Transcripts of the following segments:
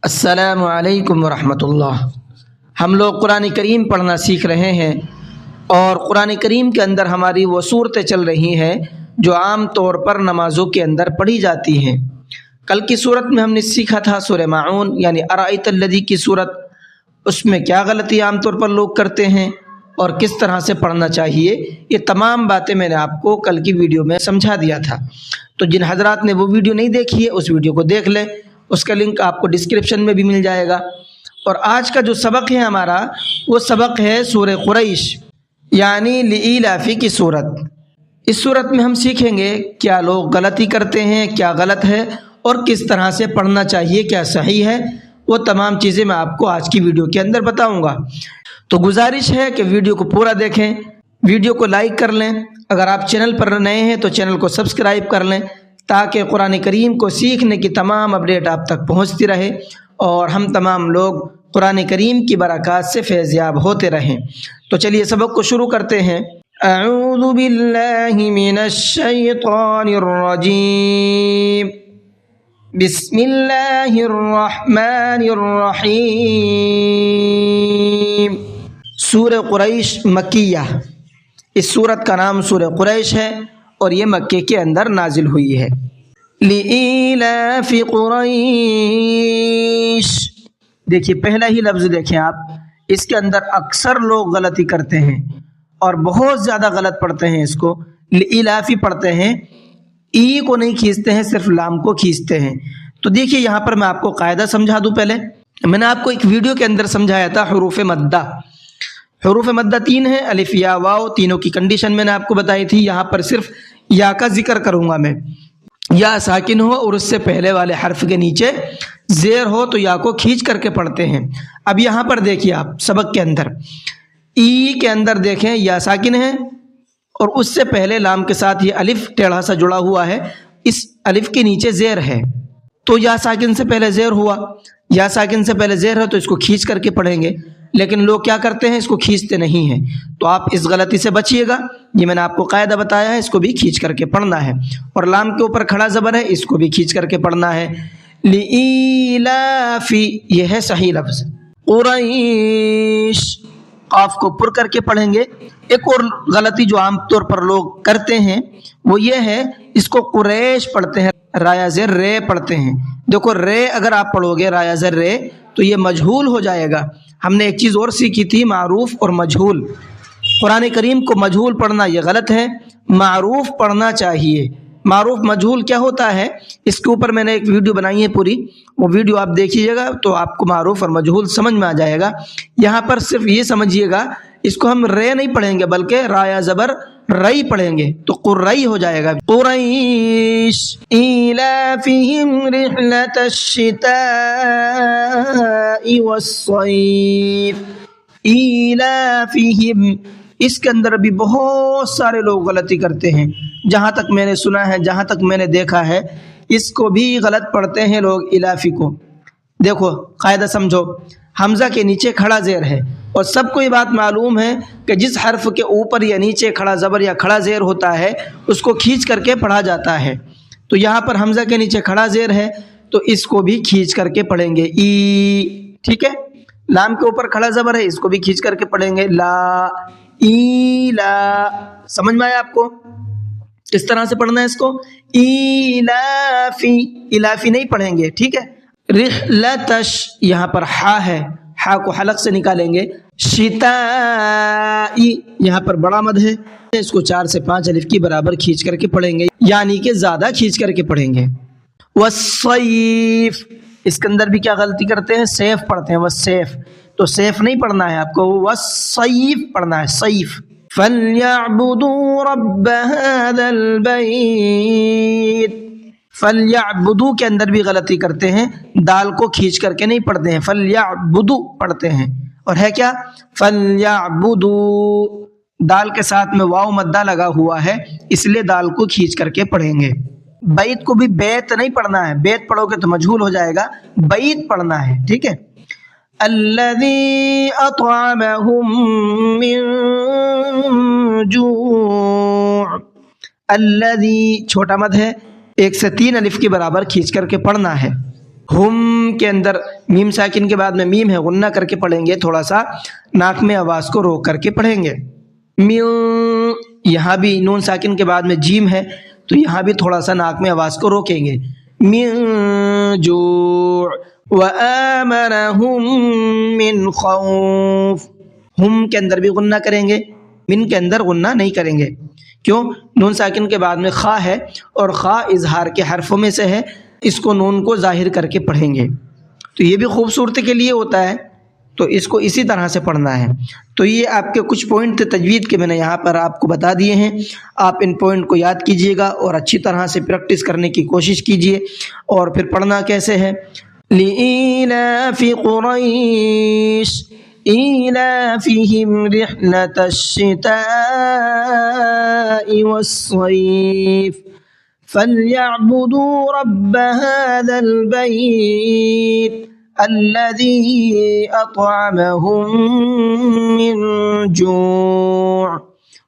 अस्सलामु अलैकुम वरहमतुल्लाह। हम लोग कुरान करीम पढ़ना सीख रहे हैं और कुरान करीम के अंदर हमारी वो सूरतें चल रही हैं जो आम तौर पर नमाज़ों के अंदर पढ़ी जाती हैं। कल की सूरत में हमने सीखा था सूरह माऊन यानी अराइतल्लज़ी की सूरत, उसमें क्या गलती आम तौर पर लोग करते हैं और किस तरह से पढ़ना चाहिए, ये तमाम बातें मैंने आपको कल की वीडियो में समझा दिया था। तो जिन हजरात ने वो वीडियो नहीं देखी है उस वीडियो को देख लें, उसका लिंक आपको डिस्क्रिप्शन में भी मिल जाएगा। और आज का जो सबक है हमारा वो सबक है सूरह कुरैश यानी लिईलाफी की सूरत। इस सूरत में हम सीखेंगे क्या लोग गलती करते हैं, क्या गलत है और किस तरह से पढ़ना चाहिए, क्या सही है, वो तमाम चीज़ें मैं आपको आज की वीडियो के अंदर बताऊंगा। तो गुजारिश है कि वीडियो को पूरा देखें, वीडियो को लाइक कर लें। अगर आप चैनल पर नए हैं तो चैनल को सब्सक्राइब कर लें ताकि कुरान करीम को सीखने की तमाम अपडेट आप तक पहुंचती रहे और हम तमाम लोग कुरान करीम की बरकत से फैज़याब होते रहें। तो चलिए सबक को शुरू करते हैं। अऊज़ु बिल्लाहि मिनश शैतानिर रजीम, बिस्मिल्लाहिर रहमानिर रहीम। सूरह कुरैश मक्किया, इस सूरत का नाम सूरह कुरैश है और ये मक्के के अंदर नाजिल हुई है। लिईलाफि कुरैश, देखिए पहला ही लफ्ज़ देखें आप, इसके अंदर अक्सर लोग गलती करते हैं और बहुत ज़्यादा गलत पढ़ते हैं। इसको लिईलाफी पढ़ते हैं, ई को नहीं खींचते हैं, सिर्फ लाम को खींचते हैं। तो देखिए यहाँ पर मैं आपको कायदा समझा दूँ। पहले मैंने आपको एक वीडियो के अंदर समझाया था हुरूफ मद्दा। हुरूफ मद्दा 3 है, अलिफ या वाव, तीनों की कंडीशन मैंने आपको बताई थी। यहाँ पर सिर्फ या का जिक्र करूँगा मैं। या साकिन हो और उससे पहले वाले हर्फ के नीचे ज़ेर हो तो या को खींच करके पढ़ते हैं। अब यहाँ पर देखिए आप सबक के अंदर ई के अंदर देखें या साकिन है और उससे पहले लाम के साथ ये अलिफ टेढ़ा सा जुड़ा हुआ है, इस अलिफ के नीचे ज़ेर है तो या साकिन से पहले ज़ेर हुआ, या साकिन से पहले ज़ेर है तो इसको खींच करके पढ़ेंगे। लेकिन लोग क्या करते हैं, इसको खींचते नहीं हैं। तो आप इस गलती से बचिएगा, ये मैंने आपको कायदा बताया है, इसको भी खींच करके पढ़ना है। और लाम के ऊपर खड़ा ज़बर है, इसको भी खींच करके पढ़ना है। लिईलाफी, ये है सही लफ्ज़। कुरैश, काफ को पुर करके पढ़ेंगे। एक और गलती जो आम तौर पर लोग करते हैं वो ये है, इसको कुरैश पढ़ते हैं, राया ज़ेर रे पढ़ते हैं। देखो रे अगर आप पढ़ोगे राया ज़ेर रे तो ये मजहूल हो जाएगा। हमने एक चीज़ और सीखी थी, मारूफ और मजहूल। कुरान करीम को मजहूल पढ़ना ये गलत है, मारूफ पढ़ना चाहिए। मारूफ मजहूल क्या होता है, इसके ऊपर मैंने एक वीडियो बनाई है पूरी, वो वीडियो आप देखिएगा तो आपको मारूफ और मजहूल समझ में आ जाएगा। यहाँ पर सिर्फ ये समझिएगा, इसको हम रे नहीं पढ़ेंगे बल्कि राया ज़बर रई पढ़ेंगे तो कुरई हो जाएगा। कुरैश इलाफिहिम रिहलतश शिताई वस्सैफ, इलाफिहिम, इसके अंदर भी बहुत सारे लोग गलती करते हैं। जहाँ तक मैंने सुना है, जहाँ तक मैंने देखा है, इसको भी गलत पढ़ते हैं लोग इलाफी को। देखो कायदा समझो, हमज़ा के नीचे खड़ा ज़ेर है और सबको ये बात मालूम है कि जिस हर्फ के ऊपर या नीचे खड़ा ज़बर या खड़ा ज़ेर होता है उसको खींच करके पढ़ा जाता है। तो यहाँ पर हमज़ा के नीचे खड़ा ज़ेर है तो इसको भी खींच करके पढ़ेंगे ई, ठीक है। लाम के ऊपर खड़ा ज़बर है, इसको भी खींच करके पढ़ेंगे ला, ई ला। समझ में आया आपको? इस तरह से पढ़ना है इसको। इलाफी, इलाफी नहीं पढ़ेंगे, ठीक है। रिहलतश, यहाँ पर हा है, हा को हलक से निकालेंगे। शिताई, यहाँ पर बड़ा मद है, इसको 4 से 5 अलिफ की बराबर खींच करके पढ़ेंगे, यानी कि ज़्यादा खींच करके पढ़ेंगे। वस्सैफ, इसके अंदर भी क्या गलती करते हैं, सैफ पढ़ते हैं, वस्सैफ। तो सैफ नहीं पढ़ना है आपको, वस्सैफ पढ़ना है, सैफ। फल्यअबुदू रब्ब हाज़ल बैत, फल्यअबुदू के अंदर भी गलती करते हैं, दाल को खींच करके नहीं पढ़ते हैं, फल्यअबुदू पढ़ते हैं। और है क्या, फल्यअबुदू, दाल के साथ में वाव मद्दा लगा हुआ है इसलिए दाल को खींच करके पढ़ेंगे। बैत को भी बैत नहीं पढ़ना है, बैत पढ़ोगे तो मजहूल हो जाएगा, बैत पढ़ना है, ठीक है। अल्लज़ी अतअमहुम मिन जू', अल्लज़ी छोटा मद है, 1 से 3 अलिफ के बराबर खींच करके पढ़ना है। ہم کے اندر میم ساکن کے بعد میں میم ہے، غنہ کر کے پڑھیں گے، تھوڑا سا ناک میں آواز کو روک کر کے پڑھیں گے۔ میوں، یہاں بھی نون ساکن کے بعد میں جیم ہے تو یہاں بھی تھوڑا سا ناک میں آواز کو روکیں گے۔ من جوع وآمنہم من خوف، ہم کے اندر بھی غنہ کریں گے، من کے اندر غنہ نہیں کریں گے۔ کیوں؟ نون ساکن کے بعد میں خا ہے اور خا اظہار کے حرفوں میں سے ہے، اس کو نون کو ظاہر کر کے پڑھیں گے، تو یہ بھی خوبصورتی کے لیے ہوتا ہے، تو اس کو اسی طرح سے پڑھنا ہے۔ تو یہ آپ کے کچھ پوائنٹ تھے تجوید کے، میں نے یہاں پر آپ کو بتا دیے ہیں، آپ ان پوائنٹ کو یاد کیجئے گا اور اچھی طرح سے پریکٹس کرنے کی کوشش کیجئے۔ اور پھر پڑھنا کیسے ہے؟ لِإِيلَافِ قُرَيْشٍ إِيلَافِهِمْ رِحْلَةَ الشِّتَاءِ وَالصَّيْفِ فَلْيَعْبُدُوا رَبَّ هَذَا الْبَيْتِ الَّذِي أَطْعَمَهُم مِّن جُوعٍ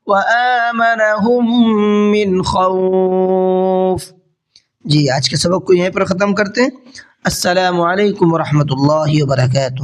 وَآمَنَهُم مِّن خَوْفٍ۔ جی آج کے سبق کو یہیں پر ختم کرتے ہیں۔ السلام علیکم ورحمۃ اللہ وبرکاتہ۔